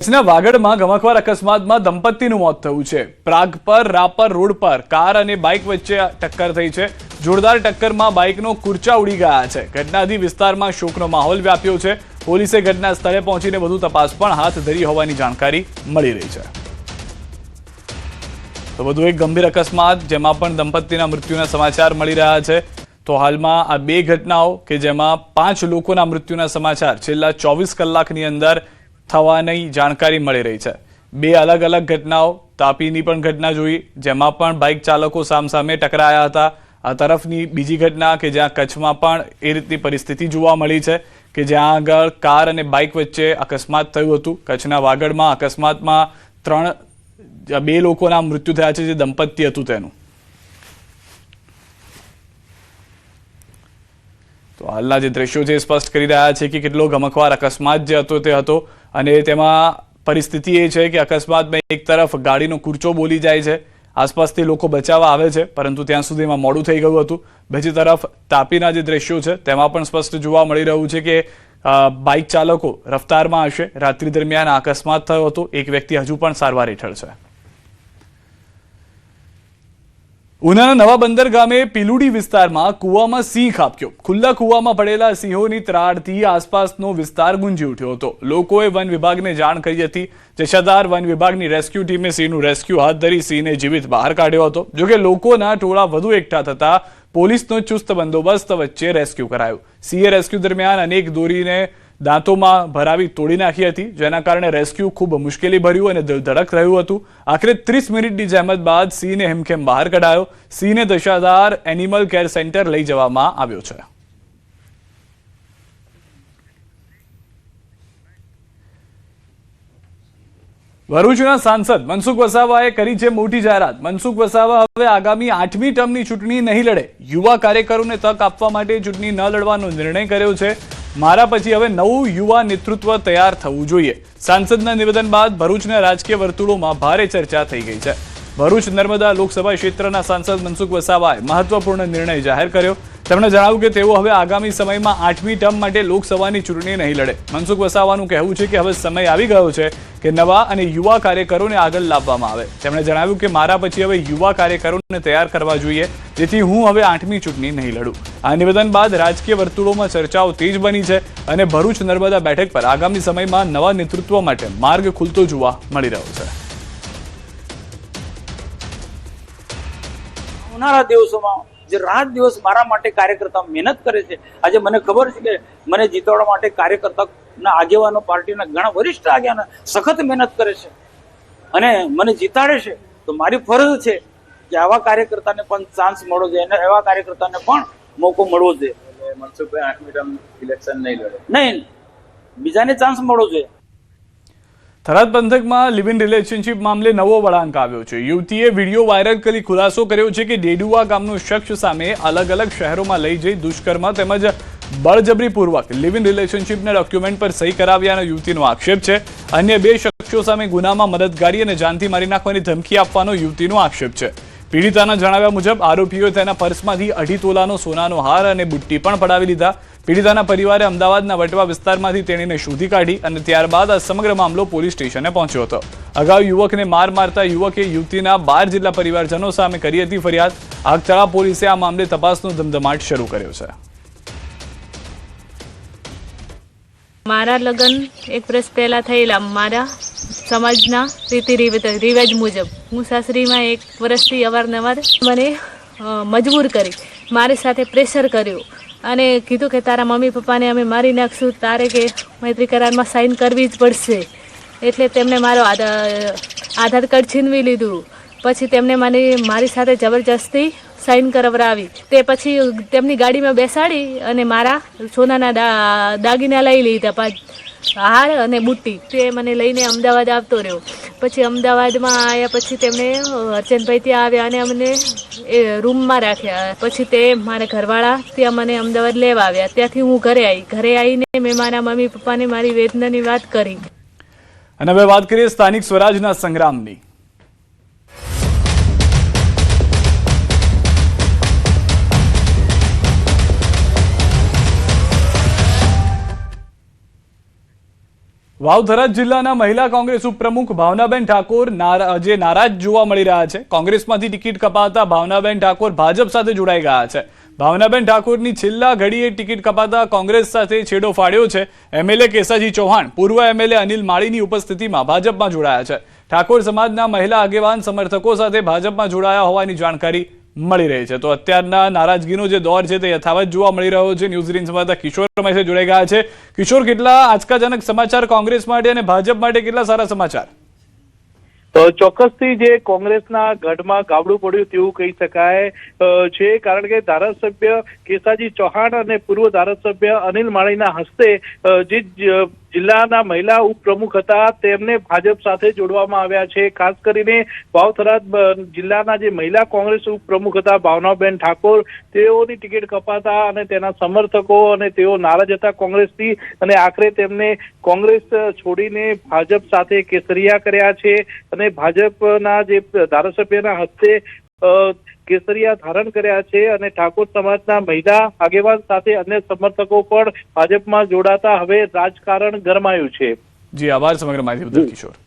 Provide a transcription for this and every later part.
કચ્છના વાગડમાં ગમખ્વાર અકસ્માતમાં દંપતીનું મોત થયું છે। પ્રાગ પર રાપર રોડ પર કાર અને બાઇક વચ્ચે ટક્કર થઈ છે। જોરદાર ટક્કરમાં બાઇકનો કુરચા ઉડી ગયા છે। ઘટનાથી વિસ્તારમાં શોકનો માહોલ વ્યાપ્યો છે। પોલીસે ઘટના સ્થળે પહોંચીને વધુ તપાસ પણ હાથ ધરી હોવાની જાણકારી મળી રહી છે। તો વધુ એક ગંભીર અકસ્માત જેમાં પણ દંપતીના મૃત્યુના સમાચાર મળી રહ્યા છે। તો હાલમાં આ બે ઘટનાઓ કે જેમાં 5 લોકોના મૃત્યુના સમાચાર છેલ્લા 24 કલાકની અંદર થવાની જાણકારી મળી રહી છે। બે અલગ અલગ ઘટનાઓ તાપીની પણ ઘટના જોઈ જેમાં પણ બાઇક ચાલકો સામસામે ટકરાયા હતા। આ તરફની બીજી ઘટના કે જ્યાં કચ્છમાં પણ એ રીતની પરિસ્થિતિ જોવા મળી છે કે જ્યાં આગળ કાર અને બાઇક વચ્ચે અકસ્માત થયું હતું। કચ્છના વાગડમાં અકસ્માતમાં બે લોકોના મૃત્યુ થયા છે જે દંપતી હતું તેનું। તો હાલના જે દ્રશ્યો છે સ્પષ્ટ કરી રહ્યા છે કે કેટલો ગમખ્વાર અકસ્માત જે હતો તે હતો અને તેમાં પરિસ્થિતિ એ છે કે અકસ્માતમાં એક તરફ ગાડીનો કૂરચો બોલી જાય છે, આસપાસથી લોકો બચાવવા આવે છે પરંતુ ત્યાં સુધીમાં મોડું થઈ ગયું હતું। બીજી તરફ તાપીના જે દ્રશ્યો છે તેમાં પણ સ્પષ્ટ જોવા મળી રહ્યું છે કે બાઇક ચાલકો રફતારમાં હશે। રાત્રિ દરમિયાન આ અકસ્માત થયો હતો। એક વ્યક્તિ હજુ પણ સારવાર હેઠળ છે। ઉનાના નવા બંદર ગામે પીલુડી વિસ્તારમાં કૂવામાં સિંહ ખાબક્યો। ખુલ્લા કૂવામાં પડેલા સિંહોની ત્રાડથી આસપાસનો વિસ્તાર ગુંજી ઉઠ્યો હતો। લોકોએ વન વિભાગને જાણ કરી હતી। જશાધાર વન વિભાગની રેસ્ક્યુ ટીમે સિંહનું રેસ્ક્યુ હાથ ધરી સિંહને જીવિત બહાર કાઢ્યો હતો। જોકે લોકોના ટોળા વધુ એકઠા થતા પોલીસનો ચુસ્ત બંદોબસ્ત વચ્ચે રેસ્ક્યુ કરાયું। સિંહે રેસ્ક્યુ દરમિયાન અનેક દોરીને દાંતોમાં ભરાવી તોડી નાખી હતી જેના કારણે રેસ્ક્યુ ખૂબ મુશ્કેલી ભર્યું અને ધડક રહ્યું હતું। આખરે 30 મિનિટની જહેમત બાદ સિંહને હેમખેમ બહાર કઢાયો। સિંહને દશાધાર એનિમલ કેર સેન્ટર લઈ જવામાં આવ્યો છે। ભરૂચના સાંસદ મનસુખ વસાવાએ કરી છે મોટી જાહેરાત। મનસુખ વસાવા હવે આગામી 8મી ટર્મની ચૂંટણી નહીં લડે। યુવા કાર્યકરોને તક આપવા માટે ચૂંટણી ન લડવાનો નિર્ણય કર્યો છે। મારા પછી હવે નવું યુવા નેતૃત્વ તૈયાર થવું જોઈએ। સાંસદના નિવેદન બાદ ભરૂચના રાજકીય વર્તુળોમાં ભારે ચર્ચા થઈ ગઈ છે। ભરૂચ નર્મદા લોકસભા ક્ષેત્રના સાંસદ મનસુખ વસાવાએ મહત્વપૂર્ણ નિર્ણય જાહેર કર્યો। તેમણે જણાવ્યું કે તેઓ હવે આગામી સમયમાં 8મી ટર્મ માટે લોકસભાની ચૂંટણી નહીં લડે। મનસુખ વસાવાનું કહેવું છે કે હવે સમય આવી ગયો છે કે નવા અને યુવા કાર્યકરોને આગળ લાવવામાં આવે। તેમણે જણાવ્યું કે મારા પછી હવે યુવા કાર્યકરોને તૈયાર કરવા જોઈએ જેથી હું હવે 8મી ચૂંટણી નહીં લડું। આ નિવેદન બાદ રાજકીય વર્તુળોમાં ચર્ચાઓ તેજ બની છે અને ભરૂચ નર્મદા બેઠક પર આગામી સમયમાં નવા નેતૃત્વ માટે માર્ગ ખુલતો જોવા મળી રહ્યો છે। આવનારા દિવસોમાં જે રાત દિવસ મારા માટે કાર્યકર્તા મહેનત કરે છે, આજે મને ખબર છે કે મને જીતાડવા માટે કાર્યકર્તાના આગેવાનો પાર્ટીના ઘણા વરિષ્ઠ આગેવાનો સખત મહેનત કરે છે અને મને જીતાડે છે તો મારી ફરજ છે કે આવા કાર્યકર્તાને પણ ચાન્સ મળવો જોઈએ અને એવા કાર્યકર્તાને પણ મોકો મળવો જોઈએ। મનસુખભાઈ 8મી ટર્મ ઇલેક્શન નહીં લડે, નહીં, બીજાને ચાન્સ મળવો જોઈએ। થરાદ પંથકમાં લિવ ઇન રિલેશનશિપ મામલે નવો વળાંક આવ્યો છે। યુવતીએ વિડીયો વાયરલ કરી ખુલાસો કર્યો છે કે ડેડુઆ ગામનો શખ્સ સામે અલગ અલગ શહેરોમાં લઈ જઈ દુષ્કર્મ તેમજ બળજબરીપૂર્વક લિવ ઇન રિલેશનશિપના ડોક્યુમેન્ટ પર સહી કરાવ્યાનો યુવતીનો આક્ષેપ છે। અન્ય બે શખ્સો સામે ગુનામાં મદદગારી અને જાનથી મારી નાખવાની ધમકી આપવાનો યુવતીનો આક્ષેપ છે। પીડિતાના જણાવ્યા મુજબ આરોપીઓએ તેના પર્સમાંથી 2.5 તોલાનો સોનાનો હાર અને બુટ્ટી પણ પડાવી લીધા। પીડિતાના પરિવારે અમદાવાદના વટવા વિસ્તારમાંથી તેણીને શોધી કાઢી અને ત્યારબાદ આ સમગ્ર મામલો પોલીસ સ્ટેશને પહોંચ્યો હતો। અગાઉ યુવકને માર મારતા યુવકે યુવતીના 12 જેટલા પરિવારજનો સામે કરી હતી ફરિયાદ। આગતળા પોલીસે આ મામલે તપાસનો ધમધમાટ શરૂ કર્યો છે। મારા લગ્ન 1 વર્ષ પહેલા થયેલા મારા સમાજના રીતિ રિવાજ મુજબ હું સાસરીમાં 1 વર્ષથી અવારનવાર મને મજબૂર કરી, મારી સાથે પ્રેશર કર્યું અને કીધું કે તારા મમ્મી પપ્પાને અમે મારી નાખશું, તારે કે મૈત્રી કરારમાં સાઇન કરવી જ પડશે। એટલે તેમણે મારો આધાર કાર્ડ છીનવી લીધું। પછી તેમણે મને મારી સાથે જબરજસ્તી સાઇન કરાવરાવી। તે પછી તેમની ગાડીમાં બેસાડી અને મારા સોનાના દાગીના લઈ લીધા, હાર અને બુટ્ટી। તે મને લઈને અમદાવાદ આવતો રહ્યો। પછી અમદાવાદમાં આવ્યા પછી તેમણે હરચંદભાઈ ત્યાં આવ્યા અને અમને એ રૂમમાં રાખ્યા। પછી તે મારા ઘરવાળા ત્યાં મને અમદાવાદ લેવા આવ્યા। ત્યાંથી હું ઘરે આવીને મેં મારા મમ્મી પપ્પાને મારી વેદનાની વાત કરી। અને હવે વાત કરીએ સ્થાનિક સ્વરાજના સંગ્રામની। વાવથરા જિલ્લાના મહિલા કોંગ્રેસ ઉપપ્રમુખ ભાવનાબેન ઠાકોર જે નારાજ જોવા મળી રહ્યા છે. કોંગ્રેસમાંથી ટિકિટ કપાતા ભાવનાબેન ઠાકોર ભાજપ સાથે જોડાઈ ગયા છે. ભાવનાબેન ઠાકોરની છેલ્લા ઘડીએ ટિકિટ કપાતા કોંગ્રેસ સાથે છેડો ફાડ્યો છે. એમએલએ કેસાજી ચૌહાણ, પૂર્વ એમએલએ અનિલ માળીની ઉપસ્થિતિમાં ભાજપમાં જોડાયા છે. ઠાકોર સમાજના મહિલા આગેવાન સમર્થકો સાથે ભાજપમાં જોડાયા હોવાની જાણકારી મળી રહી છે. તો અત્યારના નારાજગીનો જે દોર છે તે યથાવત જોવા મળી રહ્યો છે. ન્યૂઝ એટીન સંવાદદાતા કિશોર રમેશ જોડાઈ ગયા છે. કિશોર, કેટલા આંચકાજનક સમાચાર કોંગ્રેસ માટે અને ભાજપ માટે, કેટલા સારા સમાચાર? તો ચોક્કસથી જે કોંગ્રેસના ગઢમાં ગાબડું પડ્યું તેવું કહી શકાય છે, કારણ કે ધારાસભ્ય કેસાજી ચૌહાણ અને પૂર્વ ધારાસભ્ય અનિલ માળીના હસ્તે જે જિલ્લાના મહિલા ઉપપ્રમુખ હતા તેમને ભાજપ સાથે જોડવામાં આવ્યા છે. ખાસ કરીને વાવથરા જિલ્લાના જે મહિલા કોંગ્રેસ ઉપપ્રમુખ હતા ભાવનાબેન ઠાકોર, તેઓની ટિકિટ કપાતા અને તેના સમર્થકો અને તેઓ નારાજ હતા કોંગ્રેસથી, અને આખરે તેમને કોંગ્રેસ છોડીને ભાજપ સાથે કેસરિયા કર્યા છે. અને ભાજપના જે ધારાસભ્યના હસ્તે કેસરિયા ધારણ કર્યા છે. અને ઠાકોર સમાજના મહિલા આગેવાન સાથે અન્ય સમર્થકો પણ ભાજપમાં જોડાતા હવે રાજકારણ ગરમાયું છે. જી આભાર સમગ્ર માહિતી બદલ કિશોર.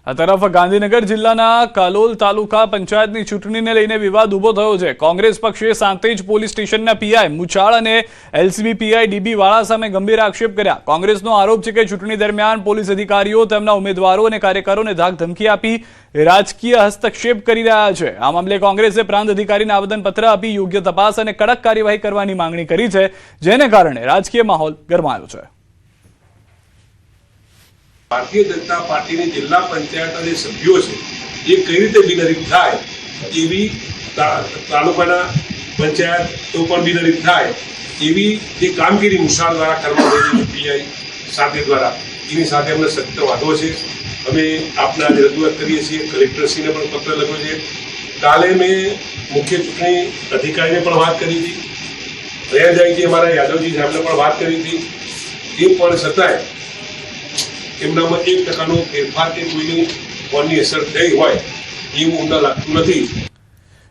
આ તરફ ગાંધીનગર જિલ્લાના કાલોલ તાલુકા પંચાયતની ચૂંટણીને લઈને વિવાદ ઉભો થયો છે. કોંગ્રેસ પક્ષે સાંતેજ પોલીસ સ્ટેશનના પીઆઈ મુચાળ અને એલસીબી પીઆઈ ડીબી વાળા સામે ગંભીર આક્ષેપ કર્યા. કોંગ્રેસનો આરોપ છે કે ચૂંટણી દરમિયાન પોલીસ અધિકારીઓ તેમના ઉમેદવારો અને કાર્યકરોને ધાક ધમકી આપી રાજકીય હસ્તક્ષેપ કરી રહ્યા છે. આ મામલે કોંગ્રેસે પ્રાંત અધિકારીને આવેદનપત્ર આપી યોગ્ય તપાસ અને કડક કાર્યવાહી કરવાની માંગણી કરી છે, જેને કારણે રાજકીય માહોલ ગરમાયો છે. ભારતીય જનતા પાર્ટીની જિલ્લા પંચાયતના જે સભ્યો છે એ કઈ રીતે બિનહરીફ થાય, એવી તાલુકાના પંચાયતો પણ બિનહરીફ થાય એવી જે કામગીરી મુસાળ દ્વારા કરવામાં આવી છે પીઆઈ સાથે દ્વારા, એની સાથે અમને સખ્ત વાંધો છે. અમે આપને આજે રજૂઆત કરીએ છીએ. કલેક્ટરશ્રીને પણ પત્ર લખ્યો છે. કાલે મેં મુખ્ય ચૂંટણી અધિકારીને પણ વાત કરી હતી. રહ્યા જાય અમારા યાદવજી સાહેબને પણ વાત કરી હતી. એ પણ છતાંય એમનામાં 1% ફેરફાર કે કોઈની ફોનની અસર થઈ હોય એવું અમને લાગતું નથી.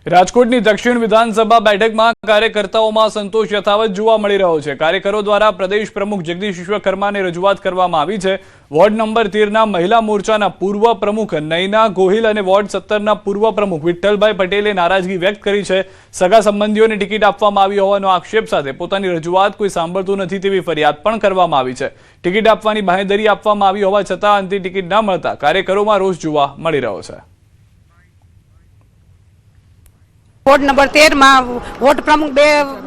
રાજકોટની દક્ષિણ વિધાનસભા બેઠકમાં કાર્યકર્તાઓમાં સંતોષ યથાવત જોવા મળી રહ્યો છે. કાર્યકરો દ્વારા પ્રદેશ પ્રમુખ જગદીશ વિશ્વકર્માને રજૂઆત કરવામાં આવી છે. વોર્ડ નંબર 13ના મહિલા મોરચાના પૂર્વ પ્રમુખ નૈના ગોહિલ અને વોર્ડ 17ના પૂર્વ પ્રમુખ વિઠ્ઠલભાઈ પટેલે નારાજગી વ્યક્ત કરી છે. સગા સંબંધીઓને ટિકિટ આપવામાં આવી હોવાનો આક્ષેપ સાથે પોતાની રજૂઆત કોઈ સાંભળતું નથી તેવી ફરિયાદ પણ કરવામાં આવી છે. ટિકિટ આપવાની બાંહેધરી આપવામાં આવી હોવા છતાં અંતે ટિકિટ ન મળતા કાર્યકરોમાં રોષ જોવા મળી રહ્યો છે. વોર્ડ નંબર 13માં વોર્ડ પ્રમુખ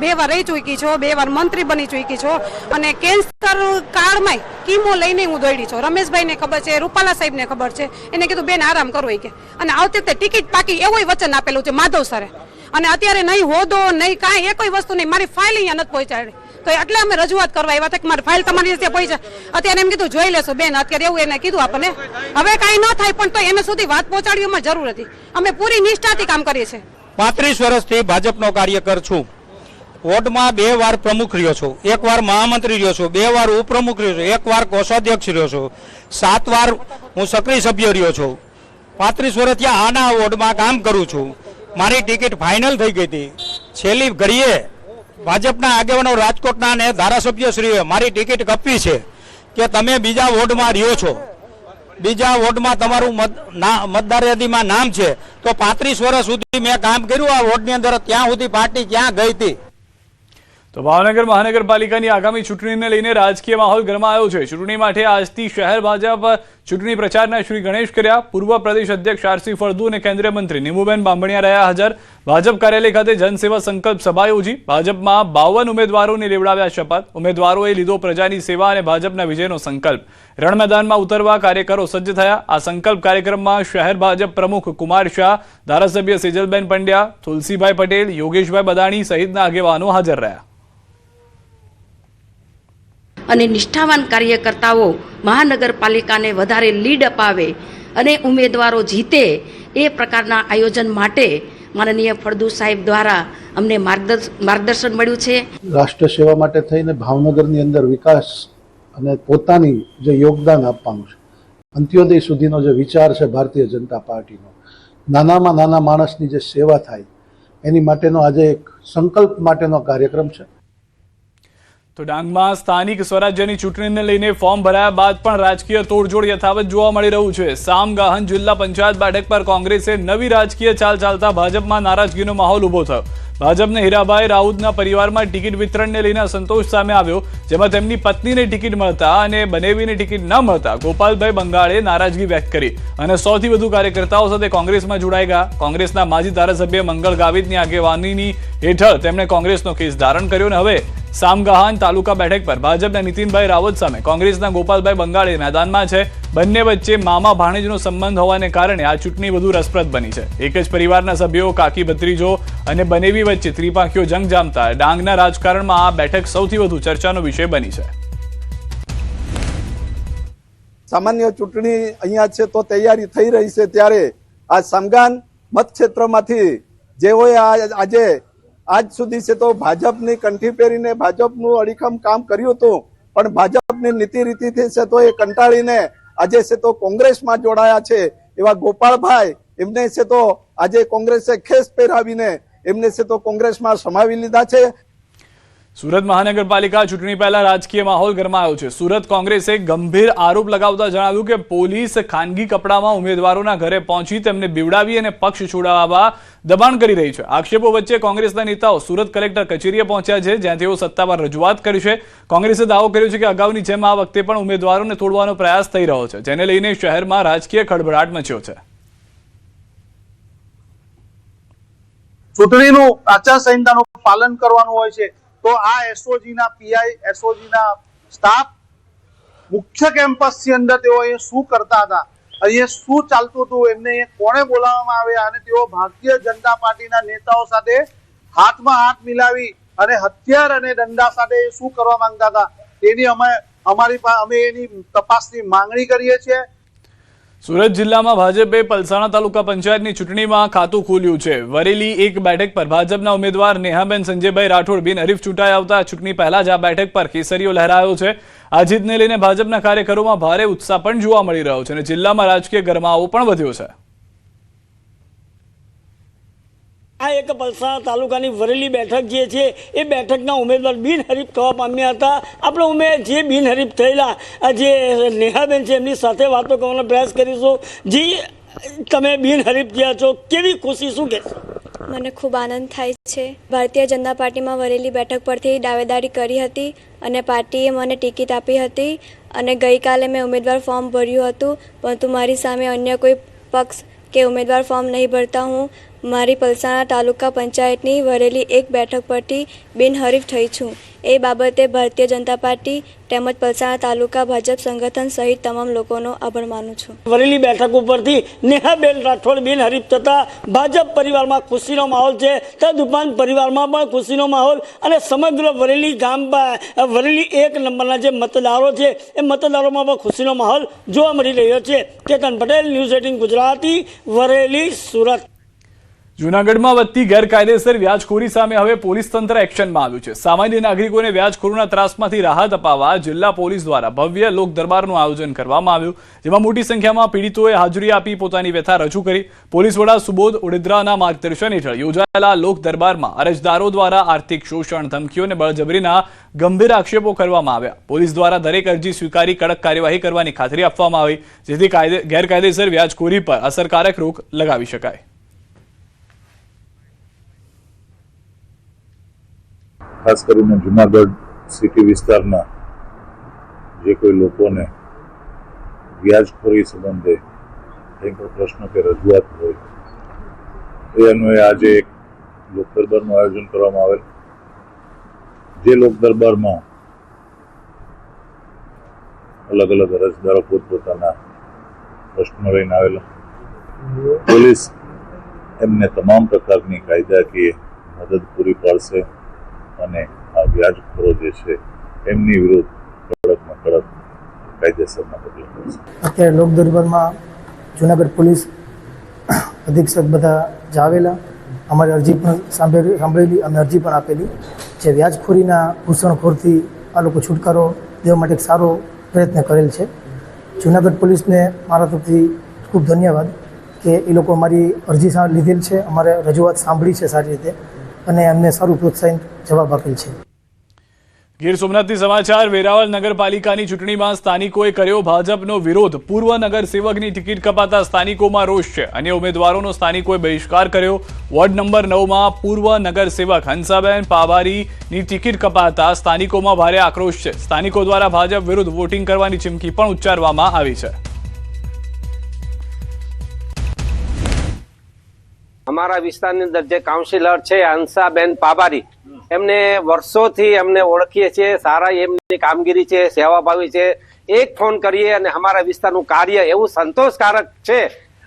બે વાર રહી ચૂકી છો, 2 વાર મંત્રી બની ચૂકી છો, અને કેન્સર કાર્ડમાં કીમો લઈને હું દોડી છું. રમેશભાઈને ખબર છે, રૂપાલા સાહેબને ખબર છે. એને કીધું બેન આરામ કરો કે, અને આવતી વખતે ટિકિટ પાકી એવું વચન આપેલું છે માધવ સરે, અને અત્યારે નહીં હોદો નહીં કાંઈ એ કોઈ વસ્તુ નહીં. મારી ફાઇલ અહીંયા નથી પહોંચાડી, તો એટલે અમે રજૂઆત કરવા આવ્યા હતા કે મારી ફાઇલ તમારી ત્યાં પહોંચે. અત્યારે એમ કીધું જોઈ લેશો બેન, અત્યારે એવું એને કીધું આપણને. હવે કાંઈ ન થાય પણ તો એને સુધી વાત પહોંચાડવી એમાં જરૂર હતી. અમે પૂરી નિષ્ઠાથી કામ કરીએ છીએ. 35 વર્ષથી ભાજપનો કાર્યકર છું. વોર્ડમાં 2 વાર પ્રમુખ રહ્યો છું, 1 વાર મહામંત્રી રહ્યો છું, 2 વાર ઉપપ્રમુખ રહ્યો છું, 1 વાર કોષાધ્યક્ષ રહ્યો છું, 7 વાર હું સક્રિય સભ્ય રહ્યો છું. 35 વર્ષથી આના વોર્ડમાં કામ કરું છું. મારી ટિકિટ ફાઇનલ થઈ ગઈ હતી. છેલ્લી ઘડીએ ભાજપના આગેવાનો રાજકોટના અને ધારાસભ્યશ્રીએ મારી ટિકિટ કપવી છે કે તમે બીજા વોર્ડમાં રહ્યો છો, બીજા વોર્ડમાં તમારું મતદાર યાદીમાં નામ છે, તો 35 વર્ષ સુધી મેં કામ કર્યું આ વોર્ડની અંદર, ત્યાં સુધી પાર્ટી ક્યાં ગઈ હતી. તો ભાવનગર મહાનગરપાલિકાની આગામી ચૂંટણીને લઈને રાજકીય માહોલ ગરમાયો છે. ચૂંટણી માટે આજથી શહેર ભાજપ ચૂંટણી પ્રચારના શ્રી ગણેશ કર્યા. પૂર્વ પ્રદેશ અધ્યક્ષ આરસી ફળદુ અને કેન્દ્રીય મંત્રી નીમુબેન બાંભણિયા રહ્યા હાજર. ભાજપ કાર્યાલય ખાતે જનસેવા સંકલ્પ સભા યોજી. ભાજપમાં 52 ઉમેદવારોને લેવડાવ્યા શપથ. ઉમેદવારોએ લીધો પ્રજાની સેવા અને ભાજપના વિજયનો સંકલ્પ. રણ મેદાનમાં ઉતરવા કાર્યકરો સજ્જ થયા. આ સંકલ્પ કાર્યક્રમમાં શહેર ભાજપ પ્રમુખ કુમાર શાહ, ધારાસભ્ય સેજલબેન પંડ્યા, તુલસીભાઈ પટેલ, યોગેશભાઈ બદાણી સહિતના આગેવાનો હાજર રહ્યા. અને નિષ્ઠાવાન કાર્યકર્તાઓ મહાનગરપાલિકાને વધારે લીડ અપાવે અને ઉમેદવારો જીતે એ પ્રકારના આયોજન માટે માનનીય ફળદુ સાહેબ દ્વારા અમને માર્ગદર્શન મળ્યું છે. રાષ્ટ્ર સેવા માટે થઈને ભાવનગરની અંદર વિકાસ અને પોતાની જે યોગદાન આપવાનું છે, અંત્યોદય સુધીનો જે વિચાર છે ભારતીય જનતા પાર્ટીનો, નાનામાં નાના માણસની જે સેવા થાય એની માટેનો આજે એક સંકલ્પ માટેનો કાર્યક્રમ છે. તો ડાંગમાં સ્થાનિક સ્વરાજ્યની ચૂંટણીને લઈને ફોર્મ ભરાયા બાદ પણ રાજકીય તોડજોડ યથાવત જોવા મળી રહ્યું છે. સામગાહન જિલ્લા પંચાયત બેઠક પર કોંગ્રેસે નવી રાજકીય ચાલ ચાલતા ભાજપમાં નારાજગીનો માહોલ ઉભો થયો. ભાજપને હીરાભાઈ રાઉતના પરિવારમાં ટિકિટ વિતરણને લઈને અસંતોષ સામે આવ્યો, જેમાં તેમની પત્નીને ટિકિટ મળતા અને બનેવીને ટિકિટ ન મળતા ગોપાલભાઈ બંગાળે નારાજગી વ્યક્ત કરી અને 100થી વધુ કાર્યકર્તાઓ સાથે કોંગ્રેસમાં જોડાઈ ગયા. કોંગ્રેસના માજી ધારાસભ્ય મંગળ ગાવિતની આગેવાનીની હેઠળ તેમણે કોંગ્રેસનો કેસ ધારણ કર્યો અને હવે સામગાહન તાલુકા બેઠક પર ભાજપના નીતિનભાઈ રાવત સામે કોંગ્રેસના ગોપાલભાઈ બંગાળે મેદાનમાં છે. બંને વચ્ચે મામા ભાણેજનો સંબંધ હોવાને કારણે આ ચૂંટણી વધુ રસપ્રદ બની છે. એક જ પરિવારના સભ્યો, કાકી ભત્રીજો અને બનેવી વચ્ચે ત્રિપાંખીઓ જંગ જામતા ડાંગના રાજકારણમાં આ બેઠક સૌથી વધુ ચર્ચાનો વિષય બની છે. સામાન્ય ચૂંટણી અહીંયા છે તો તૈયારી થઈ રહી છે, ત્યારે આ સામગાન મતક્ષેત્રમાંથી જેઓએ આજે આજ સુધી છે તો ભાજપની કંઠી પહેરીને ભાજપનું અડીખમ કામ કર્યું હતું, પણ ભાજપની નીતિ રીતિથી છે તો એ કંટાળીને આજે છે તો કોંગ્રેસમાં જોડાયા છે. એવા ગોપાળભાઈ એમને છે તો આજે કોંગ્રેસે ખેસ પહેરાવીને એમને છે તો કોંગ્રેસમાં સમાવી લીધા છે. સુરત મહાનગરપાલિકા ચૂંટણી પહેલા રાજકીય માહોલ ગરમાયો છે. સુરત કોંગ્રેસે ગંભીર આરોપ લગાવતા જણાવ્યું કે પોલીસ ખાનગી કપડામાં ઉમેદવારોના ઘરે પહોંચી તેમને બીવડાવી અને પક્ષ છોડાવવા દબાણ કરી રહી છે. આક્ષેપો વચ્ચે કોંગ્રેસના નેતાઓ સુરત કલેક્ટર કચેરીએ પહોંચ્યા છે, જ્યાં તેઓ સત્તાવાર રજૂઆત કરી છે. કોંગ્રેસે દાવો કર્યો છે કે અગાઉની જેમ આ વખતે પણ ઉમેદવારોને તોડવાનો પ્રયાસ થઈ રહ્યો છે, જેને લઈને શહેરમાં રાજકીય ખળભળાટ મચ્યો છે. ચૂંટણીનું આચારસંહિતાનું પાલન કરવાનું હોય છે, તો આ એસઓજીના પીઆઈ, એસઓજીના સ્ટાફ મુખ્ય કેમ્પસની અંદર તેઓ અહીંયા શું કરતા હતા, અહીંયા શું ચાલતું હતું, એમને કોણે બોલાવવામાં આવ્યા અને તેઓ ભારતીય જનતા પાર્ટીના નેતાઓ સાથે હાથમાં હાથ મિલાવી અને હથિયાર અને દંડા સાથે શું કરવા માંગતા હતા, તેની અમે એની તપાસની માંગણી કરીએ છીએ. સુરત જિલ્લામાં ભાજપે પલસાણા તાલુકા પંચાયતની ચૂંટણીમાં ખાતું ખોલ્યું છે. વરેલી એક બેઠક પર ભાજપના ઉમેદવાર નેહાબેન સંજયભાઈ રાઠોડ બિનહરીફ ચૂંટાઈ આવતા ચૂંટણી પહેલા જ આ બેઠક પર કેસરીઓ લહેરાયો છે. આ જીતને લઈને ભાજપના કાર્યકરોમાં ભારે ઉત્સાહ પણ જોવા મળી રહ્યો છે અને જિલ્લામાં રાજકીય ગરમાવો પણ વધ્યો છે. આ એક પલસાણા તાલુકાની વરેલી બેઠક જે છે એ બેઠકના ઉમેદવાર બિનહરીફ થવા પામ્યા હતા. આપણે જે બિનહરીફ થયેલા જે નેહાબેન છે એમની સાથે વાતો કરવાનો પ્રયાસ કરીશું. જી, તમે બિનહરીફ થયા છો, કેવી ખુશી, શું કહેશો? મને ખૂબ આનંદ થાય છે. ભારતીય જનતા પાર્ટીમાં વરેલી બેઠક પરથી દાવેદારી કરી હતી અને પાર્ટીએ મને ટિકિટ આપી હતી અને ગઈકાલે મેં ઉમેદવાર ફોર્મ ભર્યું હતું, પરંતુ મારી સામે અન્ય કોઈ પક્ષ કે ઉમેદવાર ફોર્મ નહીં ભરતા હું મારી પલસાણા તાલુકા પંચાયતની વરેલી એક બેઠક પરથી બિનહરીફ થઈ છું. એ બાબતે ભારતીય જનતા પાર્ટી તેમજ પલસાણા તાલુકા ભાજપ સંગઠન સહિત તમામ લોકોનો આભાર માનું છું. વરેલી બેઠક ઉપરથી નેહાબેન રાઠોડ બિનહરીફ થતા ભાજપ પરિવારમાં ખુશીનો માહોલ છે, તદુપરાંત પરિવારમાં પણ ખુશીનો માહોલ અને સમગ્ર વરેલી ગામ, વરેલી એક નંબરના જે મતદારો છે એ મતદારોમાં પણ ખુશીનો માહોલ જોવા મળી રહ્યો છે. કેતન પટેલ, ન્યૂઝ 18 ગુજરાતી, વરેલી, સુરત. જૂનાગઢમાં વધતી ગેરકાયદેસર વ્યાજખોરી સામે હવે પોલીસ તંત્ર એક્શનમાં આવ્યું છે. સામાન્ય નાગરિકોને વ્યાજખોરોના ત્રાસમાંથી રાહત અપાવવા જિલ્લા પોલીસ દ્વારા ભવ્ય લોક દરબારનું આયોજન કરવામાં આવ્યું, જેમાં મોટી સંખ્યામાં પીડિતોએ હાજરી આપી પોતાની વ્યથા રજૂ કરી. પોલીસ વડા સુબોધ ઓડેદરાના માર્ગદર્શન હેઠળ યોજાયેલા લોક દરબારમાં અરજદારો દ્વારા આર્થિક શોષણ, ધમકીઓ અને બળજબરીના ગંભીર આક્ષેપો કરવામાં આવ્યા. પોલીસ દ્વારા દરેક અરજી સ્વીકારી કડક કાર્યવાહી કરવાની ખાતરી આપવામાં આવી, જેથી ગેરકાયદેસર વ્યાજખોરી પર અસરકારક રોક લગાવી શકાય. ખાસ કરીને જુનાગઢ સિટી વિસ્તારના જે કોઈ લોકોને વ્યાજખોરી સંબંધે કંઈ પણ પ્રશ્ન કે રજૂઆત હોય એ અન્વયે આજે એક લોકદરબારનું આયોજન કરવામાં આવેલ. જે લોકદરબારમાં અલગ અલગ અરજદારો પોતપોતાના પ્રશ્નો લઈને આવેલા. પોલીસ એમને તમામ પ્રકારની કાયદાકીય મદદ પૂરી પાડશે અને આ વ્યાજખોરો જે છે એમની વિરુદ્ધ કડકમાં કડક કાયદેસરના પગલાં લેશે. અત્યારે લોક દરબારમાં જુનાગઢ પોલીસ અધિક્ષક બધા જ આવેલા, અમારી અરજી પણ સાંભળેલી અને અરજી પણ આપેલી. જે વ્યાજખોરીના ઘૂસણખોરથી આ લોકો છુટકારો દેવા માટે એક સારો પ્રયત્ન કરેલ છે. જુનાગઢ પોલીસને મારા તરફથી ખૂબ ધન્યવાદ કે એ લોકો અમારી અરજી લીધેલ છે, અમારે રજૂઆત સાંભળી છે સારી રીતે અને અમને સારું પ્રોત્સાહન જવાબ આપેલ છે. ગીર સોમનાથથી સમાચાર. વેરાવળ નગરપાલિકાની ચૂંટણીમાં સ્થાનિકોએ કર્યો ભાજપનો વિરોધ. પૂર્વ નગરસેવકની ટિકિટ કપાતા સ્થાનિકોમાં રોષ છે. અન્ય ઉમેદવારોનો સ્થાનિકોએ બહિષ્કાર કર્યો. વોર્ડ નંબર 9માં પૂર્વ નગરસેવક હંસાબેન પાભારીની ટિકિટ કપાતા સ્થાનિકોમાં ભારે આક્રોશ છે. સ્થાનિકો દ્વારા ભાજપ વિરુદ્ધ વોટિંગ કરવાની ચીમકી પણ ઉચ્ચારવામાં આવી છે. અમારા વિસ્તારની અંદર જે કાઉન્સિલર છે હંસાબેન પાબારી, એમને વર્ષોથી અમને ઓળખીએ છીએ, સારા એમની કામગીરી છે, સેવાભાવી છે. એક ફોન કરીએ અને અમારા વિસ્તારનું કાર્ય એવું સંતોષકારક છે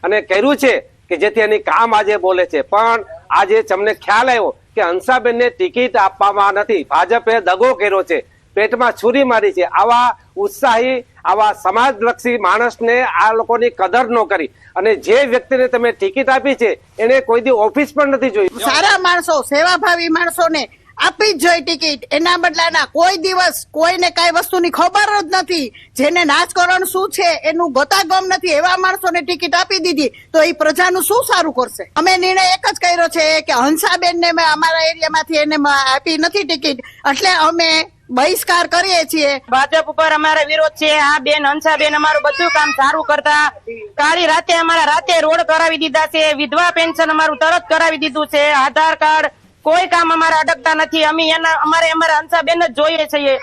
અને કર્યું છે કે જેથી એની કામ આજે બોલે છે. પણ આજે તમને ખ્યાલ આવ્યો કે હંસાબેનને ટિકિટ આપવામાં નથી. ભાજપે દગો કર્યો છે, પેટમાં છુરી મારી છે. આવા ઉત્સાહી, આવા સમાજલક્ષી માણસને આ લોકોની કદર ન કરી અને જે વ્યક્તિને તમે ટિકિટ આપી છે એને કોઈ દી ઓફિસ પણ નથી જોઈ. સારા માણસો, સેવાભાવી માણસોને આપી જ જોઈએ ટિકિટ. એના બદલાના કોઈ દિવસ કોઈને કઈ વસ્તુની ખબર જ નથી, જેને રાજકારણ શું છે એનું ગતાગમ નથી, એવા માણસોને ટિકિટ આપી દીધી તો એ પ્રજાનું શું સારું કરશે. અમે નિર્ણય એક જ કર્યો છે કે હંસાબેનને અમારા એરિયામાંથી એને આપી નથી ટિકિટ, એટલે અમે બહિષ્કાર કરીએ છીએ. ભાજપ ઉપર અમારો વિરોધ છે. આ બેન હંસાબેન અમારું બધું કામ સારું કરતા, કાળી રાતે અમારા રાતે રોડ કરાવી દીધા છે, વિધવા પેન્શન અમારું તરત કરાવી દીધું છે, આધાર કાર્ડ કોઈ કામ અમારા અડકતા નથી. અમે અમારા હંસાબેન જ જોઈએ છીએ.